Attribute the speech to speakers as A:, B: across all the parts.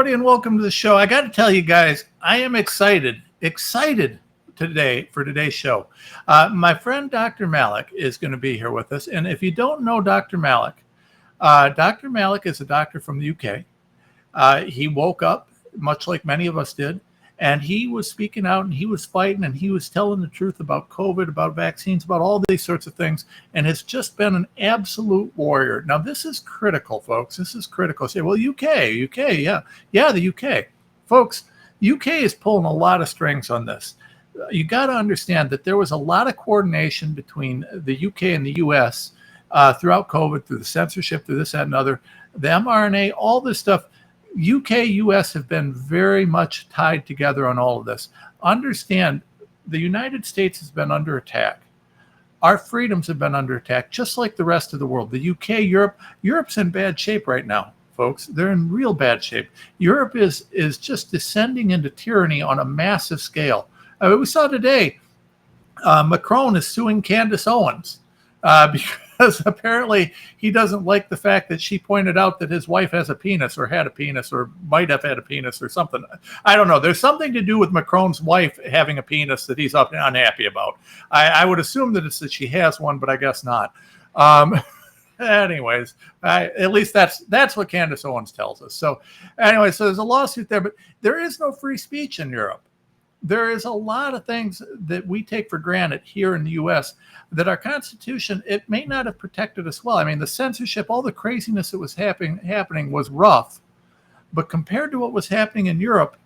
A: everybody, and welcome to the show. I got to tell you guys, I am excited today for today's show. My friend Dr. Malik is going to be here with us. And if you don't know Dr. Malik is a doctor from the UK. He woke up, much like many of us did, and he was speaking out and he was fighting and he was telling the truth about COVID, about vaccines, about all these sorts of things, and has just been an absolute warrior. Now, this is critical, folks. This is critical. Say, well, UK, yeah, the UK. Folks, UK is pulling a lot of strings on this. You got to understand that there was a lot of coordination between the UK and the US throughout COVID, through the censorship, through this, that, and other, the mRNA, all this stuff. UK, US have been very much tied together on all of this. Understand, the United States has been under attack. Our freedoms have been under attack, just like the rest of the world. The UK, Europe's in bad shape right now, folks. They're in real bad shape. Europe is just descending into tyranny on a massive scale. I mean, we saw today, Macron is suing Candace Owens because apparently he doesn't like the fact that she pointed out that his wife has a penis or had a penis or might have had a penis or something. I don't know. There's something to do with Macron's wife having a penis that he's unhappy about. I would assume that it's that she has one, but I guess not. Anyways, at least that's what Candace Owens tells us. So anyway, so there's a lawsuit there, but there is no free speech in Europe. There is a lot of things that we take for granted here in the U.S. that our Constitution, it may not have protected us well. I mean, the censorship, all the craziness that was happening was rough. But compared to what was happening in Europe,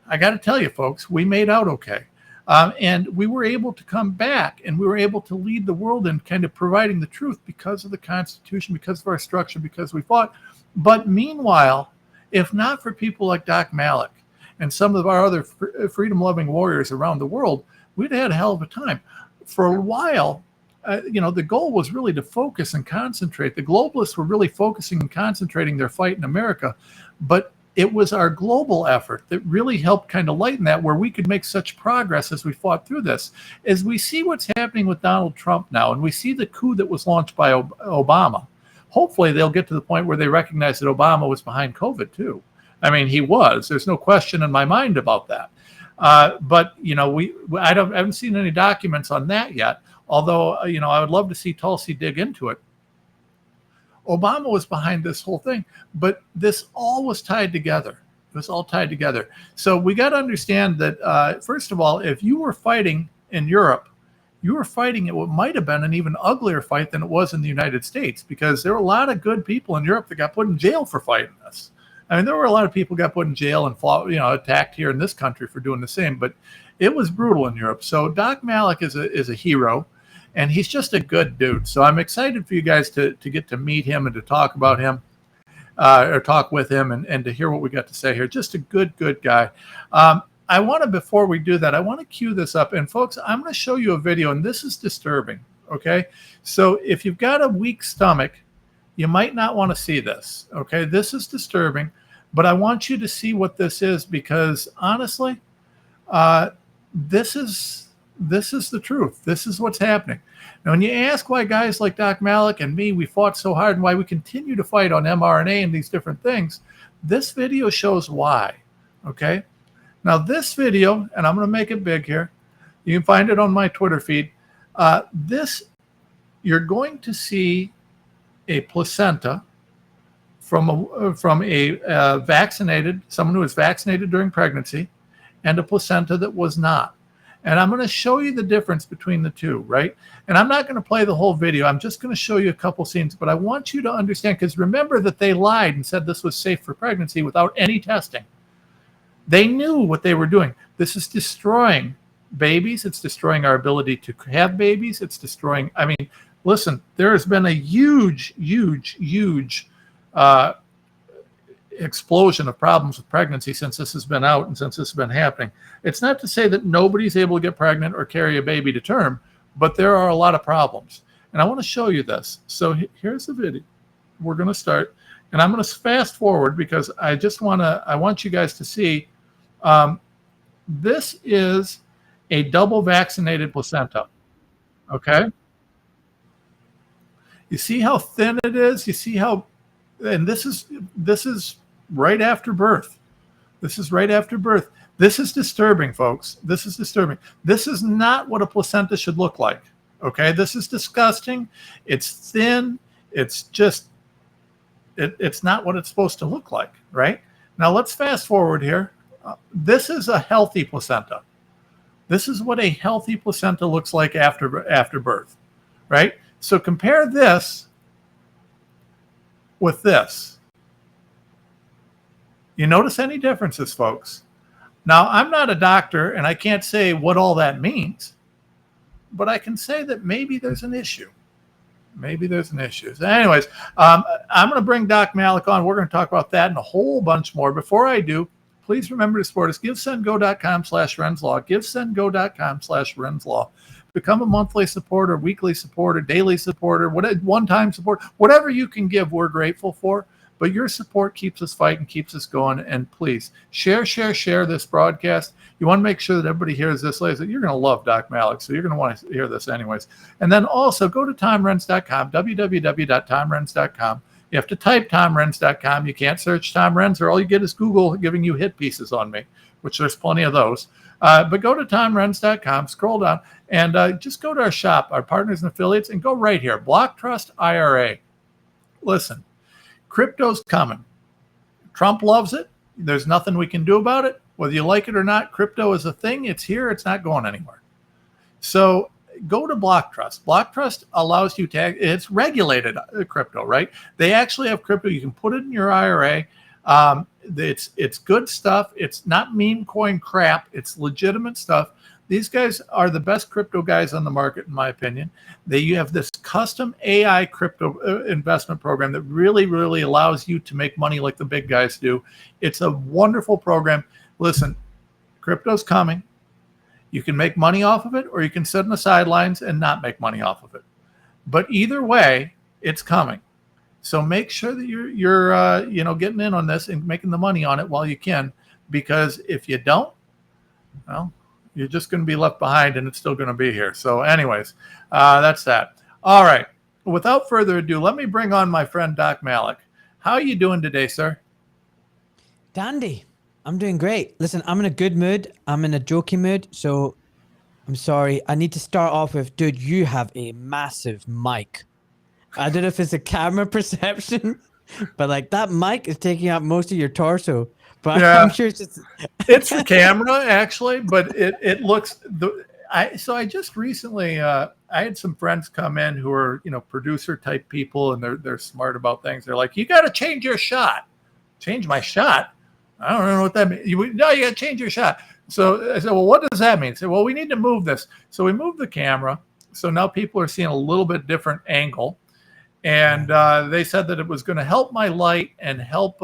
A: I got to tell you, folks, we made out okay. And we were able to come back and we were able to lead the world in kind of providing the truth because of the Constitution, because of our structure, because we fought. But meanwhile, if not for people like Doc Malik, and some of our other freedom-loving warriors around the world, we'd had a hell of a time. For a while, the goal was really to focus and concentrate. The globalists were really focusing and concentrating their fight in America, but it was our global effort that really helped kind of lighten that, where we could make such progress as we fought through this. As we see what's happening with Donald Trump now, and we see the coup that was launched by Obama, hopefully they'll get to the point where they recognize that Obama was behind COVID too. I mean, he was. There's no question in my mind about that. But I haven't seen any documents on that yet. Although I would love to see Tulsi dig into it. Obama was behind this whole thing, but this all was tied together. It was all tied together. So we got to understand that first of all, if you were fighting in Europe, you were fighting at what might have been an even uglier fight than it was in the United States, because there were a lot of good people in Europe that got put in jail for fighting this. I mean, there were a lot of people who got put in jail and attacked here in this country for doing the same, but it was brutal in Europe. So Doc Malik is a hero, and he's just a good dude. So I'm excited for you guys to get to meet him and to talk about him, or talk with him and to hear what we got to say here. Just a good guy. I want to, before we do that, I want to cue this up. And folks, I'm going to show you a video, and this is disturbing, okay? So if you've got a weak stomach, you might not want to see this, okay? This is disturbing, but I want you to see what this is, because honestly, this is the truth. This is what's happening. Now, when you ask why guys like Doc Malik and me, we fought so hard and why we continue to fight on mRNA and these different things, this video shows why, okay? Now, this video, and I'm going to make it big here. You can find it on my Twitter feed. You're going to see a placenta from a vaccinated, someone who was vaccinated during pregnancy, and a placenta that was not. And I'm going to show you the difference between the two, right? And I'm not going to play the whole video. I'm just going to show you a couple scenes, but I want you to understand, because remember that they lied and said this was safe for pregnancy without any testing. They knew what they were doing. This is destroying babies. It's destroying our ability to have babies. It's destroying, listen, there has been a huge explosion of problems with pregnancy since this has been out and since this has been happening. It's not to say that nobody's able to get pregnant or carry a baby to term, but there are a lot of problems. And I want to show you this. So here's the video. We're going to start, and I'm going to fast forward because I want you guys to see, this is a double vaccinated placenta. Okay. You see how thin it is? You see how, and this is right after birth. This is right after birth. This is disturbing, folks. This is disturbing. This is not what a placenta should look like. Okay, this is disgusting. It's thin. It's just, it's not what it's supposed to look like, right? Now let's fast forward here. This is a healthy placenta. This is what a healthy placenta looks like after birth, right? So compare this with this. You notice any differences, folks? Now, I'm not a doctor, and I can't say what all that means, but I can say that maybe there's an issue. Maybe there's an issue. So anyways, I'm going to bring Doc Malik on. We're going to talk about that and a whole bunch more. Before I do, please remember to support us. GiveSendGo.com/Renslaw. GiveSendGo.com/Renslaw. Become a monthly supporter, weekly supporter, daily supporter, one-time support. Whatever you can give, we're grateful for. But your support keeps us fighting, keeps us going. And please share this broadcast. You want to make sure that everybody hears this. Like I said, you're going to love Doc Malik, so you're going to want to hear this anyways. And then also go to TomRenz.com, www.tomrenz.com. You have to type TomRenz.com. You can't search Tom Renz, or all you get is Google giving you hit pieces on me, which there's plenty of those. But go to TomRenz.com, scroll down, and just go to our shop, our partners and affiliates, and go right here, BlockTrust IRA. Listen. Crypto's coming. Trump loves it. There's nothing we can do about it. Whether you like it or not, crypto is a thing. It's here. It's not going anywhere. So go to BlockTrust. BlockTrust allows you to, it's regulated crypto, right? They actually have crypto. You can put it in your IRA. It's good stuff. It's not meme coin crap. It's legitimate stuff. These guys are the best crypto guys on the market, in my opinion. You have this custom AI crypto investment program that really, really allows you to make money like the big guys do. It's a wonderful program. Listen, crypto's coming. You can make money off of it, or you can sit on the sidelines and not make money off of it. But either way, it's coming. So make sure that you're getting in on this and making the money on it while you can, because if you don't, well, you're just going to be left behind, and it's still going to be here. So anyways, that's that. All right. Without further ado, let me bring on my friend Doc Malik. How are you doing today, sir?
B: Dandy. I'm doing great. Listen, I'm in a good mood. I'm in a jokey mood. So I'm sorry. I need to start off with, dude, you have a massive mic. I don't know if it's a camera perception, but like that mic is taking up most of your torso. But yeah. I'm sure
A: it's the camera actually, but it looks so I just recently I had some friends come in who are, producer type people, and they're smart about things. They're like, you got to change your shot. Change my shot? I don't know what that means. You got to change your shot. So I said, well, what does that mean? I said, well, we need to move this. So we moved the camera. So now people are seeing a little bit different angle. And they said that it was going to help my light and help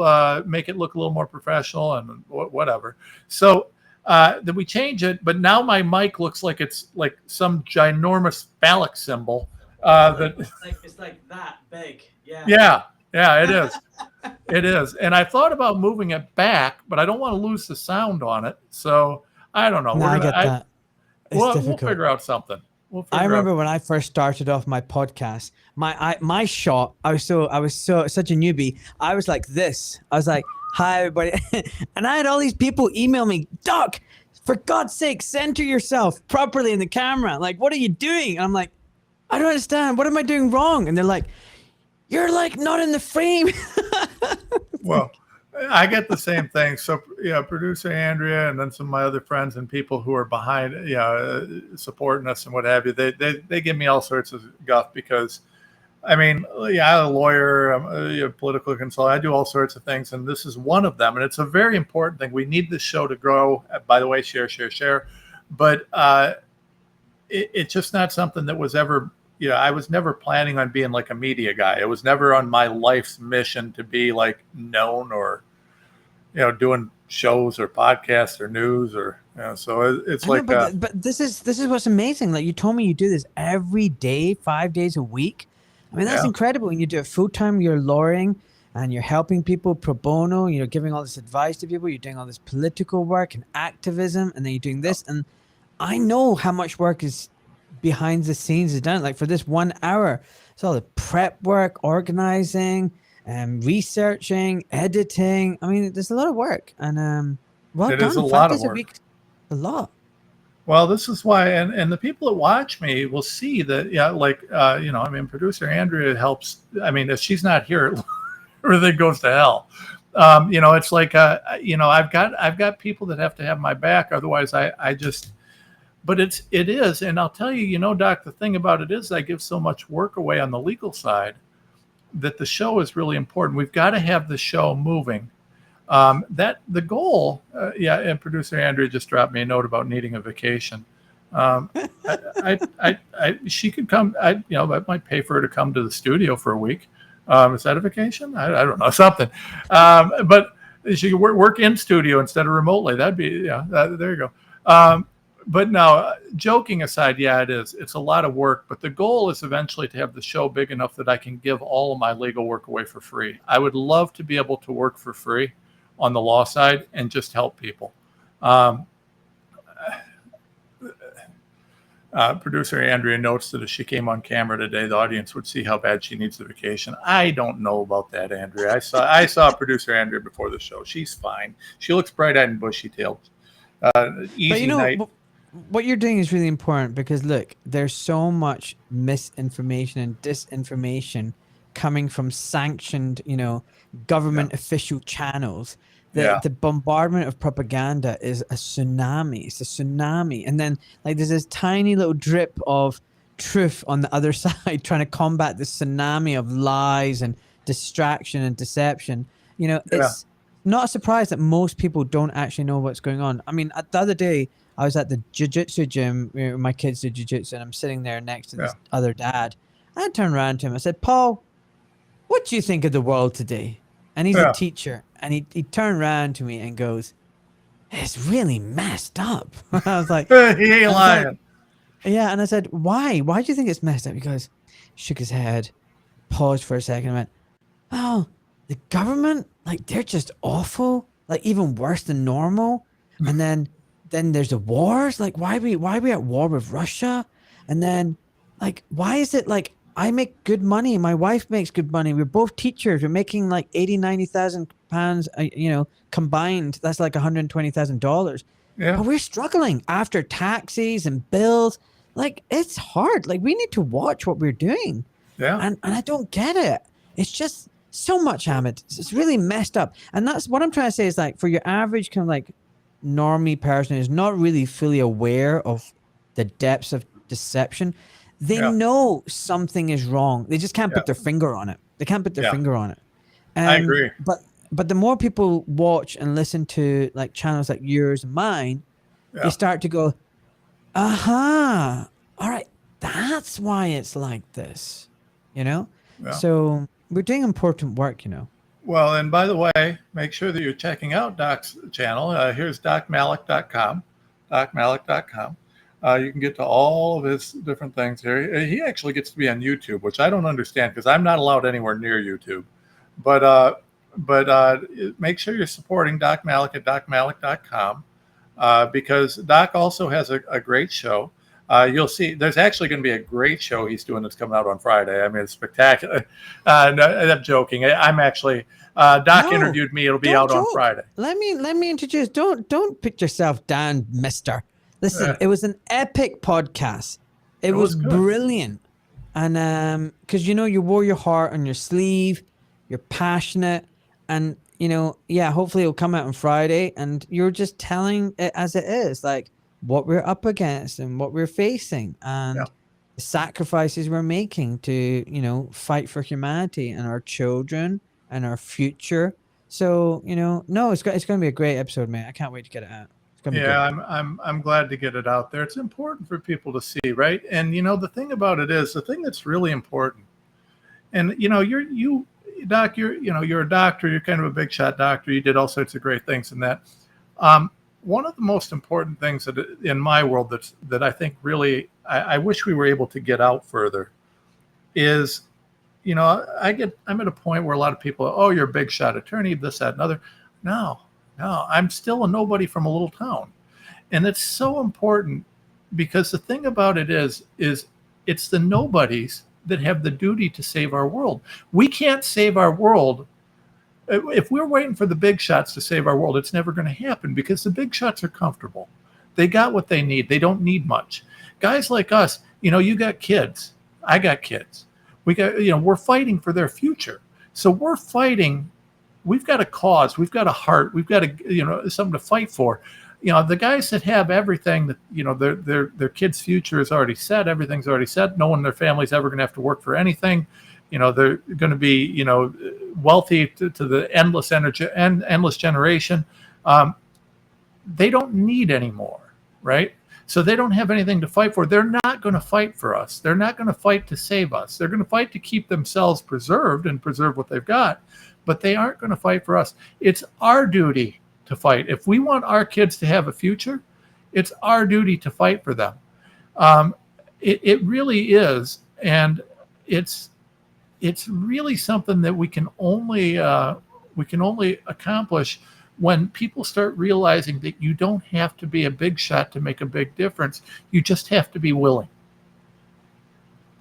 A: make it look a little more professional and whatever. So then we change it, but now my mic looks like it's like some ginormous phallic symbol.
B: It's like that big. Yeah.
A: Yeah, it is. It is. And I thought about moving it back, but I don't want to lose the sound on it. So I don't know.
B: No, I get that.
A: We'll figure out something.
B: I remember when I first started off my podcast, my shot, I was such a newbie. I was like this. I was like, hi everybody. And I had all these people email me, Doc, for God's sake, center yourself properly in the camera. Like, what are you doing? And I'm like, I don't understand. What am I doing wrong? And they're like, you're like not in the frame.
A: Well, I get the same thing. So, producer Andrea and then some of my other friends and people who are behind, supporting us and what have you, they give me all sorts of guff because, I'm a lawyer, I'm a political consultant. I do all sorts of things, and this is one of them. And it's a very important thing. We need this show to grow. By the way, share. But it's just not something that was ever, I was never planning on being like a media guy. It was never on my life's mission to be like known or, doing shows or podcasts or news or, so it's like.
B: But this is what's amazing. Like you told me you do this every day, 5 days a week. That's incredible. And you do it full time. You're lawyering and you're helping people pro bono. You're giving all this advice to people. You're doing all this political work and activism, and then you're doing this. And I know how much work is behind the scenes is done. Like for this 1 hour, it's all the prep work, organizing, researching, editing. I mean, there's a lot of work, and well
A: It
B: done.
A: is a
B: 5
A: lot of
B: days a
A: work.
B: week, a lot.
A: Well, this is why, and the people that watch me will see that, yeah, like, I mean, producer Andrea helps. I mean, if she's not here, everything goes to hell. It's like, I've got people that have to have my back. Otherwise, I just, but it is. And I'll tell you, Doc, the thing about it is I give so much work away on the legal side that the show is really important. We've got to have the show moving. That the goal, and producer Andrea just dropped me a note about needing a vacation. She could come. I might pay for her to come to the studio for a week. Is that a vacation? I don't know, something. But she could work in studio instead of remotely. That'd be, there you go. But no, joking aside, it is. It's a lot of work, but the goal is eventually to have the show big enough that I can give all of my legal work away for free. I would love to be able to work for free on the law side and just help people. Producer Andrea notes that if she came on camera today, the audience would see how bad she needs the vacation. I don't know about that, Andrea. I saw producer Andrea before the show. She's fine. She looks bright-eyed and bushy-tailed. Easy night.
B: What you're doing is really important because look, there's so much misinformation and disinformation coming from sanctioned, government official channels. The bombardment of propaganda is a tsunami. It's a tsunami. And then there's this tiny little drip of truth on the other side trying to combat the tsunami of lies and distraction and deception. It's not a surprise that most people don't actually know what's going on. I mean, the other day I was at the jiu-jitsu gym, my kids do jiu-jitsu, and I'm sitting there next to this other dad. I turned around to him. I said, Paul, what do you think of the world today? And he's a teacher. And he turned around to me and goes, it's really messed up. I was like,
A: he ain't lying.
B: And I said, why? Why do you think it's messed up? He goes, shook his head, paused for a second, and went, oh, the government, they're just awful, even worse than normal. And then there's the wars. Why are we at war with Russia? And then, why is it I make good money. My wife makes good money. We're both teachers. We're making £80,000-90,000, combined. That's $120,000.
A: Yeah.
B: But we're struggling after taxes and bills. It's hard. We need to watch what we're doing.
A: Yeah.
B: And I don't get it. It's just so much, Ahmed. It's really messed up. And that's what I'm trying to say is for your average kind of normie person who's not really fully aware of the depths of deception, they know something is wrong. They just can't put their finger on it. They can't put their finger on it.
A: I agree.
B: But the more people watch and listen to channels like yours and mine, they start to go, all right, that's why it's like this, So we're doing important work,
A: Well, and by the way, make sure that you're checking out Doc's channel. Here's docmalik.com, docmalik.com. You can get to all of his different things here. He actually gets to be on YouTube, which I don't understand because I'm not allowed anywhere near YouTube. But make sure you're supporting Doc Malik at docmalik.com because Doc also has a great show. You'll see there's actually going to be a great show he's doing that's coming out on Friday. I mean, it's spectacular. No, I'm joking. I'm actually Doc interviewed me. It'll be out on Friday.
B: Let me introduce. Don't put yourself down, mister. Listen, it was an epic podcast. It was brilliant. And because you wore your heart on your sleeve, you're passionate, and hopefully it'll come out on Friday, and you're just telling it as it is, what we're up against and what we're facing and the sacrifices we're making to, fight for humanity and our children and our future. So, no, it's going to be a great episode, man. I can't wait to get it out.
A: I'm glad to get it out there. It's important for people to see, right? And the thing about it is the thing that's really important. And Doc, you're a doctor. You're kind of a big shot doctor. You did all sorts of great things in that. One of the most important things in my world that I think really I wish we were able to get out further is, I'm at a point where a lot of people, oh, you're a big shot attorney, this, that, and other. No, I'm still a nobody from a little town. And it's so important because the thing about it is it's the nobodies that have the duty to save our world. We can't save our world. If we're waiting for the big shots to save our world, it's never going to happen because the big shots are comfortable. They got what they need. They don't need much. Guys like us, you got kids. I got kids. We got, we're fighting for their future. So we're fighting. We've got a cause. We've got a heart. We've got something to fight for. The guys that have everything that, their kids' future is already set. Everything's already set. No one in their family's ever going to have to work for anything. They're going to be, wealthy to the endless energy and endless generation. They don't need any more, right? So they don't have anything to fight for. They're not going to fight for us. They're not going to fight to save us. They're going to fight to keep themselves preserved and preserve what they've got, but they aren't going to fight for us. It's our duty to fight. If we want our kids to have a future, it's our duty to fight for them. It really is, and it's really something that we can only accomplish when people start realizing that you don't have to be a big shot to make a big difference. You just have to be willing.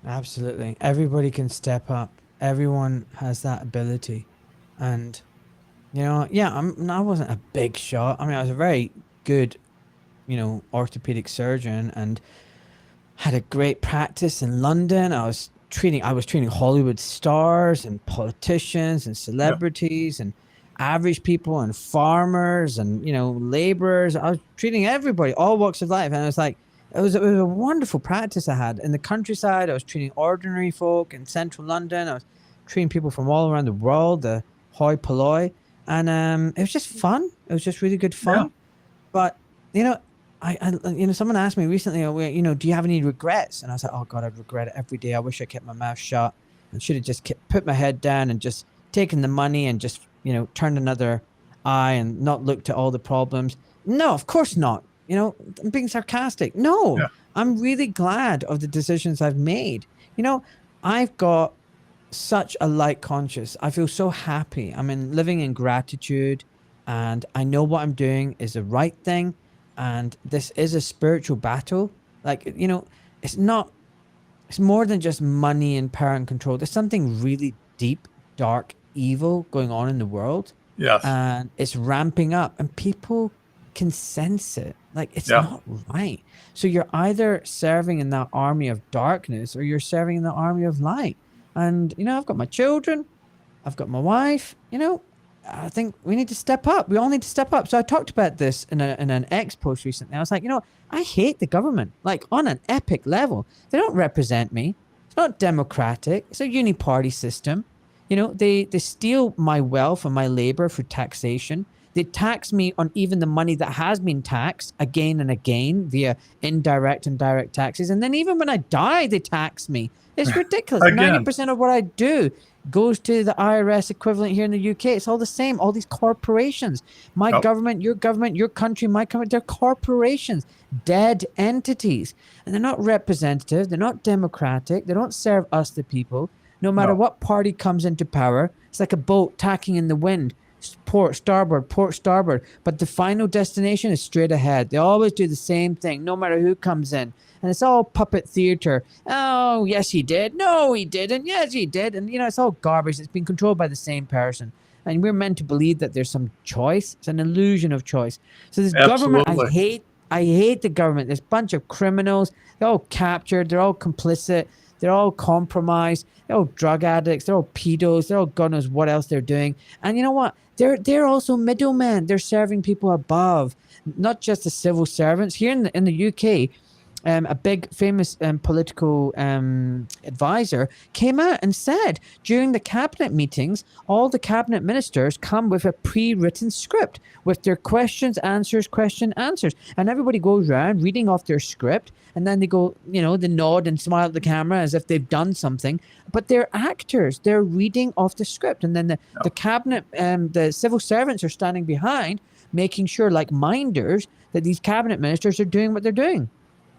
B: Absolutely. Everybody can step up. Everyone has that ability. And, I wasn't a big shot. I mean, I was a very good, orthopedic surgeon and had a great practice in London. I was treating Hollywood stars and politicians and celebrities and average people and farmers and laborers. I was treating everybody, all walks of life, and it was a wonderful practice I had. In the countryside, I was treating ordinary folk in central London. I was treating people from all around the world, the hoi polloi, and it was just fun. It was just really good fun. But I someone asked me recently, do you have any regrets? And I was like, oh God, I'd regret it every day. I wish I kept my mouth shut and should have just put my head down and just taken the money and just turned another eye and not looked at all the problems. No, of course not. I'm being sarcastic. No, I'm really glad of the decisions I've made. I've got such a light conscience. I feel so happy. I'm living in gratitude, and I know what I'm doing is the right thing. And this is a spiritual battle. It's more than just money and power and control. There's something really deep, dark, evil going on in the world.
A: Yes.
B: And it's ramping up, and people can sense it. It's not right. So you're either serving in that army of darkness or you're serving in the army of light. And, I've got my children, I've got my wife, I think we need to step up. We all need to step up. So I talked about this in an X post recently. I was like, I hate the government, on an epic level. They don't represent me. It's not democratic. It's a uni-party system. They steal my wealth and my labor for taxation. They tax me on even the money that has been taxed again and again via indirect and direct taxes. And then even when I die, they tax me. It's ridiculous. 90% of what I do goes to the IRS equivalent here in the UK. It's all the same. All these corporations, my government, your country, my country, they're corporations, dead entities. And they're not representative. They're not democratic. They don't serve us, the people. No matter what party comes into power, it's like a boat tacking in the wind. Port, starboard, but the final destination is straight ahead. They always do the same thing, no matter who comes in. And it's all puppet theater. Oh, yes, he did. No, he didn't. Yes, he did. And, it's all garbage. It's been controlled by the same person. And we're meant to believe that there's some choice. It's an illusion of choice. So this government, I hate the government. There's a bunch of criminals. They're all captured. They're all complicit. They're all compromised. They're all drug addicts. They're all pedos. They're all God knows what else they're doing. And you know what? They're also middlemen. They're serving people above, not just the civil servants. Here in the UK, a big famous political advisor came out and said during the cabinet meetings, all the cabinet ministers come with a pre-written script with their questions, answers, and everybody goes around reading off their script, and then they go, they nod and smile at the camera as if they've done something, but they're actors. They're reading off the script, and then the cabinet, the civil servants are standing behind, making sure, like minders, that these cabinet ministers are doing what they're doing.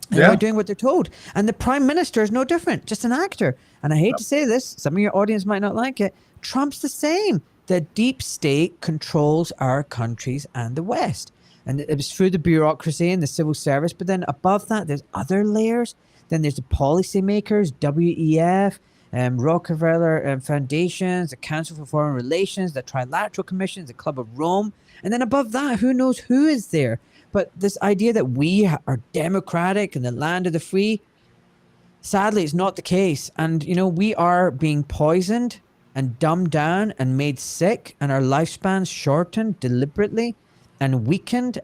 B: They're doing what they're told. And the prime minister is no different, just an actor. And I hate to say this, some of your audience might not like it. Trump's the same. The deep state controls our countries and the West. And it was through the bureaucracy and the civil service. But then above that, there's other layers. Then there's the policymakers, WEF, Rockefeller foundations, the Council for Foreign Relations, the Trilateral Commissions, the Club of Rome, and then above that, who knows who is there? But this idea that we are democratic and the land of the free, sadly, it's not the case. And, we are being poisoned and dumbed down and made sick, and our lifespans shortened deliberately and weakened,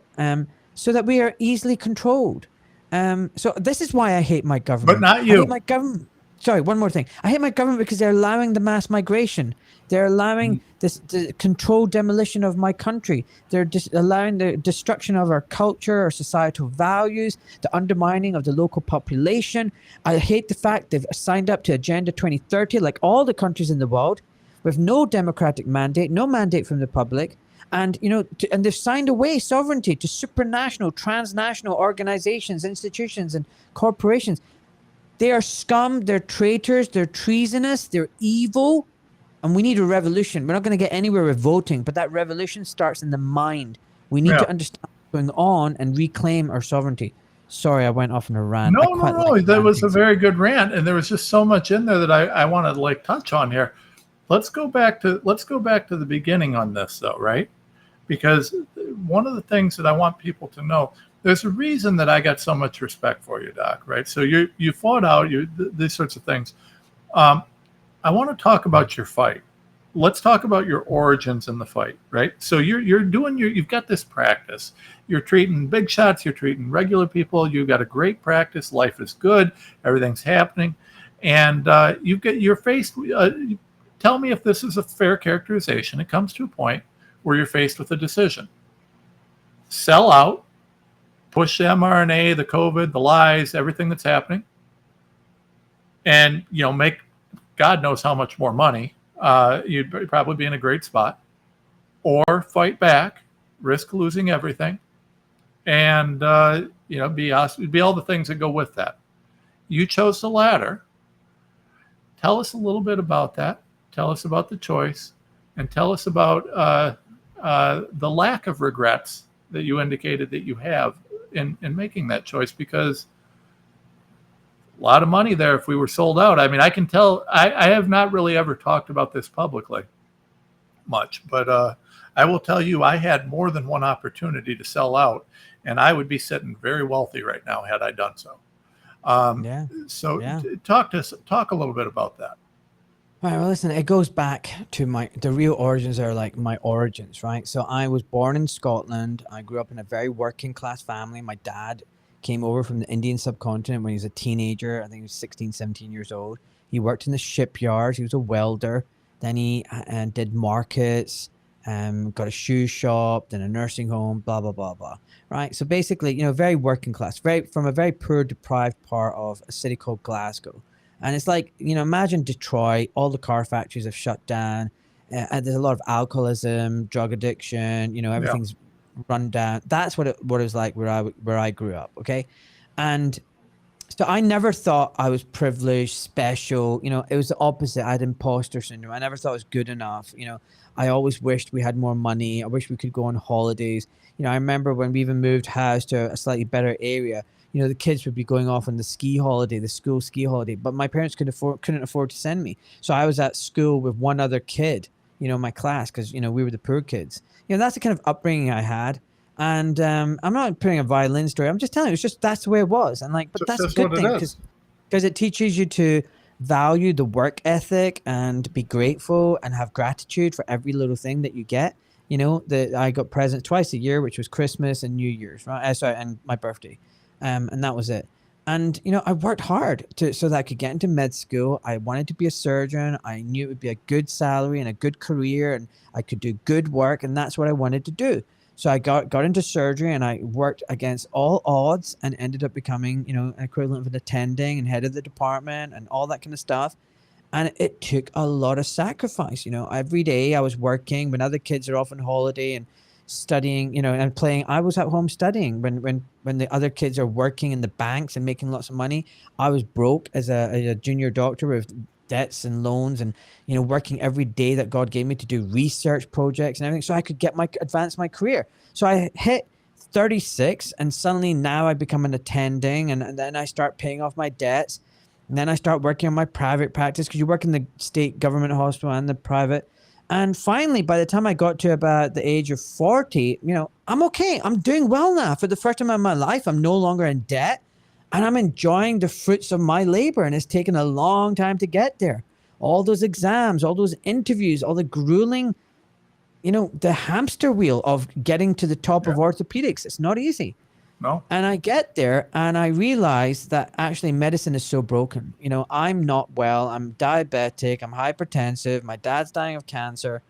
B: so that we are easily controlled. So this is why I hate my government.
A: But not
B: I
A: you.
B: hate my government. Sorry, one more thing. I hate my government because they're allowing the mass migration. They're allowing the controlled demolition of my country. They're allowing the destruction of our culture, our societal values, the undermining of the local population. I hate the fact they've signed up to Agenda 2030, like all the countries in the world, with no democratic mandate, no mandate from the public. And, and they've signed away sovereignty to supranational, transnational organizations, institutions, and corporations. They are scum, they're traitors, they're treasonous, they're evil, and we need a revolution. We're not going to get anywhere with voting, but that revolution starts in the mind. We need to understand what's going on and reclaim our sovereignty. Sorry, I went off on a rant.
A: No. That was a very good rant, and there was just so much in there that I want to touch on here. Let's go back to the beginning on this, though, right? Because one of the things that I want people to know, there's a reason that I got so much respect for you, Doc, right? So you fought out these sorts of things. I want to talk about your fight. Let's talk about your origins in the fight, right? So you've got this practice. You're treating big shots. You're treating regular people. You've got a great practice. Life is good. Everything's happening, and you're faced. Tell me if this is a fair characterization. It comes to a point where you're faced with a decision: sell out, push the mRNA, the COVID, the lies, everything that's happening, and make God knows how much more money. You'd probably be in a great spot, or fight back, risk losing everything, and be all the things that go with that. You chose the latter. Tell us a little bit about that. Tell us about the choice, and tell us about the lack of regrets that you indicated that you have in making that choice, because a lot of money there if we were sold out. I mean, I can tell, I have not really ever talked about this publicly much, but I will tell you, I had more than one opportunity to sell out, and I would be sitting very wealthy right now had I done so. Talk a little bit about that.
B: Right, well, listen, it goes back to the real origins are like my origins, right? So I was born in Scotland. I grew up in a very working class family. My dad came over from the Indian subcontinent when he was a teenager. I think he was 16, 17 years old. He worked in the shipyards. He was a welder. Then he did markets, got a shoe shop, then a nursing home, blah, blah, blah, blah. Right? So basically, very working class, from a very poor, deprived part of a city called Glasgow. And it's like, imagine Detroit, all the car factories have shut down. And there's a lot of alcoholism, drug addiction, everything's run down. That's what it was like where I grew up. Okay. And so I never thought I was privileged, special. It was the opposite. I had imposter syndrome. I never thought I was good enough. I always wished we had more money. I wish we could go on holidays. I remember when we even moved house to a slightly better area, the kids would be going off on the school ski holiday, but my parents couldn't afford to send me. So I was at school with one other kid, in my class, because, we were the poor kids. That's the kind of upbringing I had. And I'm not putting a violin story. I'm just telling you, that's the way it was. And but that's a good thing, because it teaches you to value the work ethic and be grateful and have gratitude for every little thing that you get. That I got presents twice a year, which was Christmas and New Year's, right? And my birthday. And that was it. And, I worked hard so that I could get into med school. I wanted to be a surgeon. I knew it would be a good salary and a good career, and I could do good work. And that's what I wanted to do. So I got into surgery, and I worked against all odds and ended up becoming, an equivalent of an attending and head of the department and all that kind of stuff. And it took a lot of sacrifice. Every day I was working when other kids are off on holiday and studying, and playing. I was at home studying when the other kids are working in the banks and making lots of money. I was broke as a junior doctor with debts and loans, and working every day that God gave me to do research projects and everything, so I could advance my career. So I hit 36, and suddenly now I become an attending, and then I start paying off my debts. And then I start working on my private practice, because you work in the state government hospital and the private. And finally, by the time I got to about the age of 40, I'm okay. I'm doing well now. For the first time in my life, I'm no longer in debt, and I'm enjoying the fruits of my labor. And it's taken a long time to get there. All those exams, all those interviews, all the grueling, the hamster wheel of getting to the top of orthopedics. It's not easy.
A: No.
B: And I get there and I realize that actually medicine is so broken. I'm not well. I'm diabetic. I'm hypertensive. My dad's dying of cancer.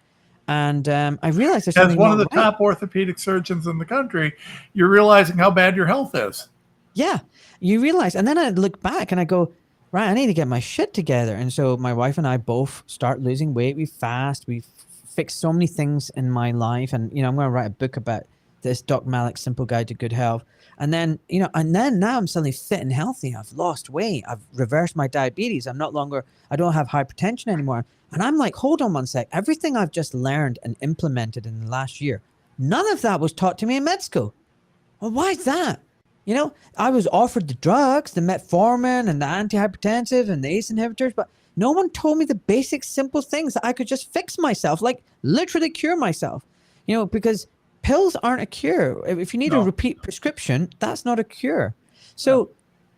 B: And I realized there's
A: As
B: something
A: one of the
B: not right.
A: top orthopedic surgeons in the country, you're realizing how bad your health is.
B: Yeah, you realize. And then I look back and I go, right, I need to get my shit together. And so my wife and I both start losing weight. We fast. We fix so many things in my life. And, I'm going to write a book about this, Doc Malik's Simple Guide to Good Health. And then, now I'm suddenly fit and healthy. I've lost weight. I've reversed my diabetes. I don't have hypertension anymore. And I'm like, hold on one sec. Everything I've just learned and implemented in the last year, none of that was taught to me in med school. Well, why is that? I was offered the drugs, the metformin and the antihypertensive and the ACE inhibitors, but no one told me the basic simple things that I could just fix myself, like literally cure myself, because pills aren't a cure. If you need a repeat prescription, that's not a cure. So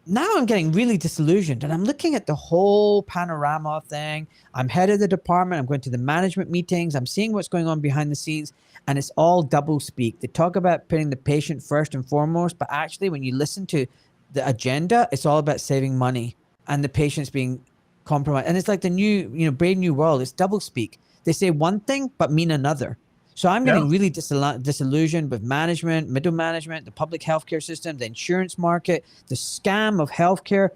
B: now I'm getting really disillusioned, and I'm looking at the whole panorama thing. I'm head of the department. I'm going to the management meetings. I'm seeing what's going on behind the scenes, and it's all double speak. They talk about putting the patient first and foremost, but actually when you listen to the agenda, it's all about saving money and the patient's being compromised. And it's like the new, brave new world. It's double speak. They say one thing but mean another. So I'm getting really disillusioned with management, middle management, the public healthcare system, the insurance market, the scam of healthcare.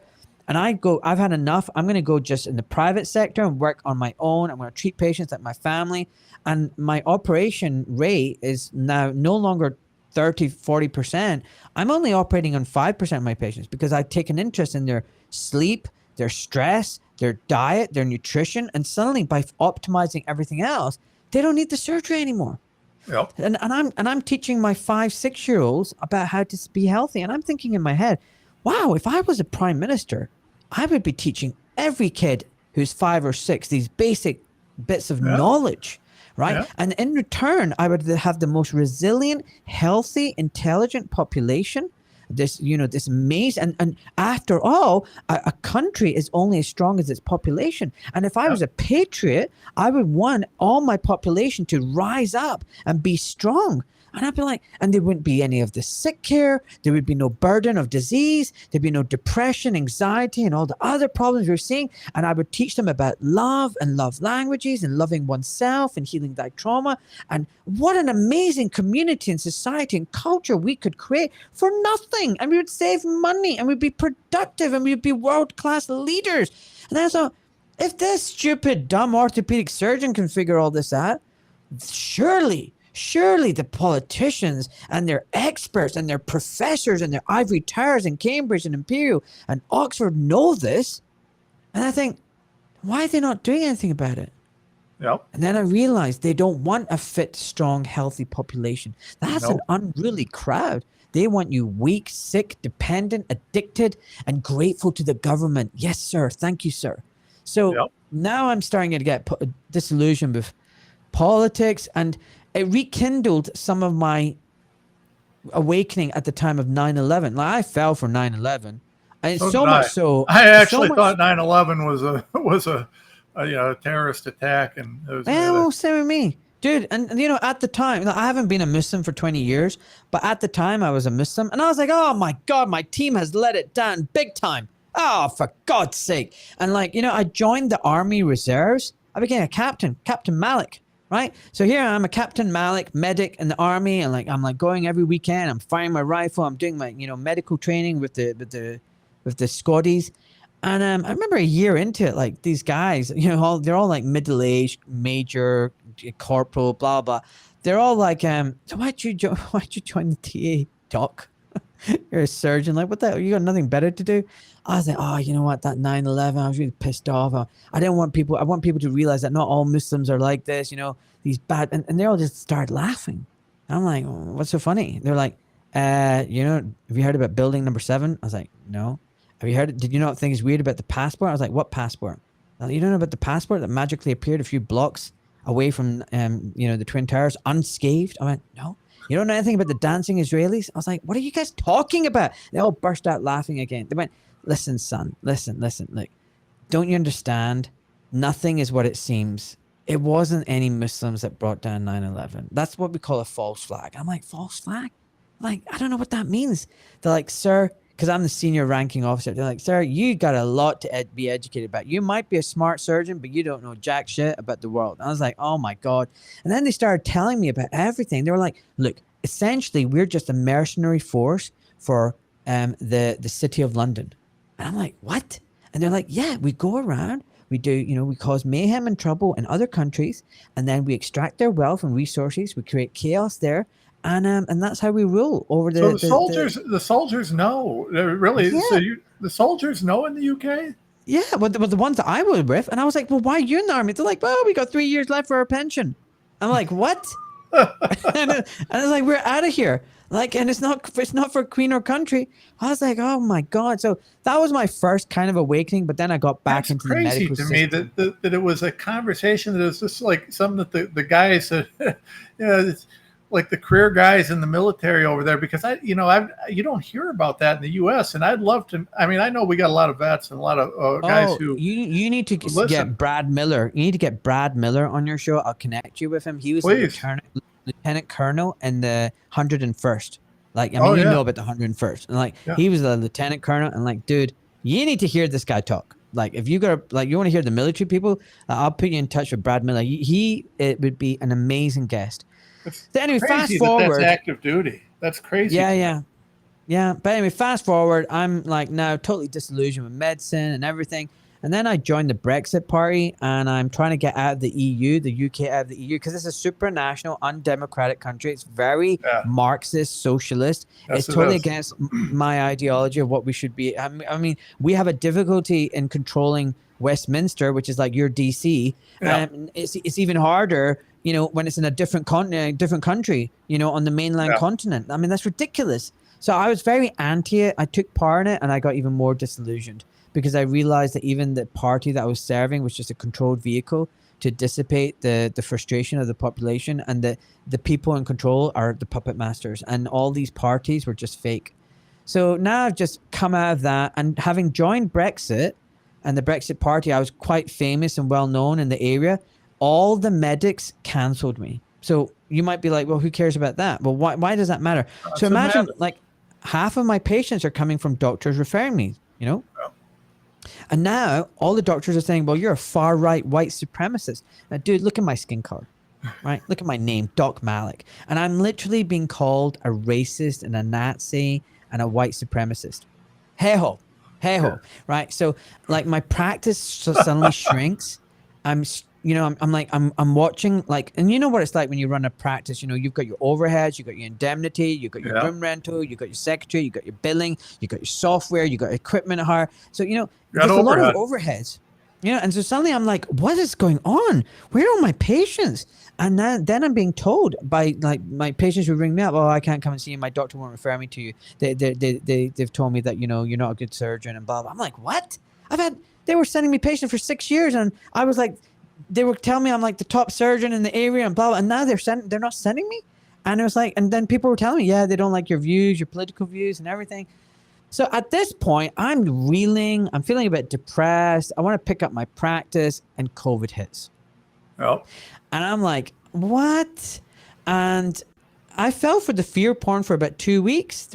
B: And I've had enough. I'm going to go just in the private sector and work on my own. I'm going to treat patients like my family. And my operation rate is now no longer 30, 40%. I'm only operating on 5% of my patients because I take an interest in their sleep, their stress, their diet, their nutrition. And suddenly by optimizing everything else, they don't need the surgery anymore.
A: Yep.
B: And I'm teaching my 5-6-year-olds about how to be healthy. And I'm thinking in my head, wow, if I was a prime minister, I would be teaching every kid who's 5 or 6 these basic bits of knowledge, right? Yeah. And in return, I would have the most resilient, healthy, intelligent population. This maze, and after all, a country is only as strong as its population. And if I was a patriot, I would want all my population to rise up and be strong. And I'd be like, and there wouldn't be any of the sick care. There would be no burden of disease. There'd be no depression, anxiety, and all the other problems we're seeing. And I would teach them about love and love languages and loving oneself and healing thy trauma. And what an amazing community and society and culture we could create for nothing. And we would save money and we'd be productive and we'd be world-class leaders. And I thought, if this stupid, dumb orthopedic surgeon can figure all this out, surely the politicians and their experts and their professors and their ivory towers in Cambridge and Imperial and Oxford know this. And I think, why are they not doing anything about it?
A: Yep.
B: And then I realized they don't want a fit, strong, healthy population. That's an unruly crowd. They want you weak, sick, dependent, addicted, and grateful to the government. Yes, sir. Thank you, sir. So now I'm starting to get disillusioned with politics, and it rekindled some of my awakening at the time of 9/11. Like, I fell for 9/11, and so much so.
A: I actually thought 9/11 was a terrorist attack, and it was.
B: Well, same with me, dude. And at the time, I haven't been a Muslim for 20 years, but at the time I was a Muslim, and I was like, oh my God, my team has let it down big time. Oh, for God's sake! And I joined the Army Reserves. I became a captain, Captain Malik. Right. So here I'm a Captain Malik, medic in the army, and I'm going every weekend. I'm firing my rifle. I'm doing my medical training with the Scotties. And I remember a year into it, these guys, they're all middle-aged, major, corporal, blah blah. They're all like, so why'd you join the TA, Doc? You're a surgeon. What the hell? You got nothing better to do? I was like, oh, you know what? That 9/11, I was really pissed off. I want people to realize that not all Muslims are like this, these bad, and they all just started laughing. I'm like, what's so funny? They're like, have you heard about building number 7? I was like, no. Have you heard? Did you not think it's weird about the passport? I was like, what passport? You don't know about the passport that magically appeared a few blocks away from, the Twin Towers unscathed? I went, no. You don't know anything about the dancing Israelis? I was like, what are you guys talking about? They all burst out laughing again. They went, listen, son, listen. Look, don't you understand? Nothing is what it seems. It wasn't any Muslims that brought down 9/11. That's what we call a false flag. I'm like, false flag? Like, I don't know what that means. They're like, sir, because I'm the senior ranking officer. They're like, sir, you got a lot to be educated about. You might be a smart surgeon, but you don't know jack shit about the world. And I was like, oh my God. And then they started telling me about everything. They were like, look, essentially, we're just a mercenary force for the city of London. And I'm like, what? And they're like, yeah, we go around, we do, we cause mayhem and trouble in other countries, and then we extract their wealth and resources. We create chaos there. And that's how we rule over the.
A: So the soldiers know, really. Yeah. So the soldiers know in the UK.
B: Yeah, well, the ones that I was with, and I was like, well, why are you in the army? They're like, well, we got 3 years left for our pension. I'm like, what? and it's like, we're out of here. Like, and it's not for queen or country. I was like, oh my God. So that was my first kind of awakening. But then I got back into the medical system.
A: It's crazy to me that it was a conversation that was just like something that the guys said, it's like the career guys in the military over there, because you don't hear about that in the U.S. And I'd love to. I mean, I know we got a lot of vets and a lot of guys who.
B: You need to get Brad Miller. You need to get Brad Miller on your show. I'll connect you with him. He was a lieutenant colonel in the 101st. Like, I mean, you know about the 101st, and he was a lieutenant colonel, and like, dude, you need to hear this guy talk. Like, if you got you want to hear the military people, I'll put you in touch with Brad Miller. It would be an amazing guest. So anyway, fast forward.
A: That's active duty. That's crazy.
B: Yeah. But anyway, fast forward. I'm like now totally disillusioned with medicine and everything. And then I joined the Brexit party, and I'm trying to get out of the EU, the UK out of the EU, because it's a supranational, undemocratic country. It's very Marxist, socialist. Yes, it's totally against my ideology of what we should be. I mean, we have a difficulty in controlling Westminster, which is like your DC. And it's even harder, when it's in a different continent, different country, on the mainland continent. I mean, that's ridiculous. So I was very anti it. I took part in it, and I got even more disillusioned, because I realized that even the party that I was serving was just a controlled vehicle to dissipate the frustration of the population, and that the people in control are the puppet masters, and all these parties were just fake. So now I've just come out of that, and having joined Brexit and the Brexit party, I was quite famous and well known in the area. All the medics cancelled me. So you might be like, well, who cares about that? Well, why does that matter? So imagine like half of my patients are coming from doctors referring me, And now all the doctors are saying, well, you're a far right white supremacist. Now, dude, look at my skin color, right? Look at my name, Doc Malik. And I'm literally being called a racist and a Nazi and a white supremacist. Hey-ho, right? So like my practice suddenly shrinks. I'm watching like, and you know what it's like when you run a practice, you've got your overheads, you've got your indemnity, you've got your room rental, you've got your secretary, you've got your billing, you've got your software, you've got equipment hire. So, there's a lot of overheads, and so suddenly I'm like, what is going on? Where are my patients? And then I'm being told by like my patients who ring me up, oh, I can't come and see you. My doctor won't refer me to you. They've told me that, you're not a good surgeon and blah, blah. I'm like, what? They were sending me patients for 6 years, and I was like, they were telling me I'm like the top surgeon in the area and blah, blah, and now they're not sending me. And it was like, and then people were telling me, they don't like your views, your political views and everything. So at this point, I'm reeling. I'm feeling a bit depressed. I want to pick up my practice, and COVID hits.
A: Oh.
B: And I'm like, what? And I fell for the fear porn for about 3 weeks.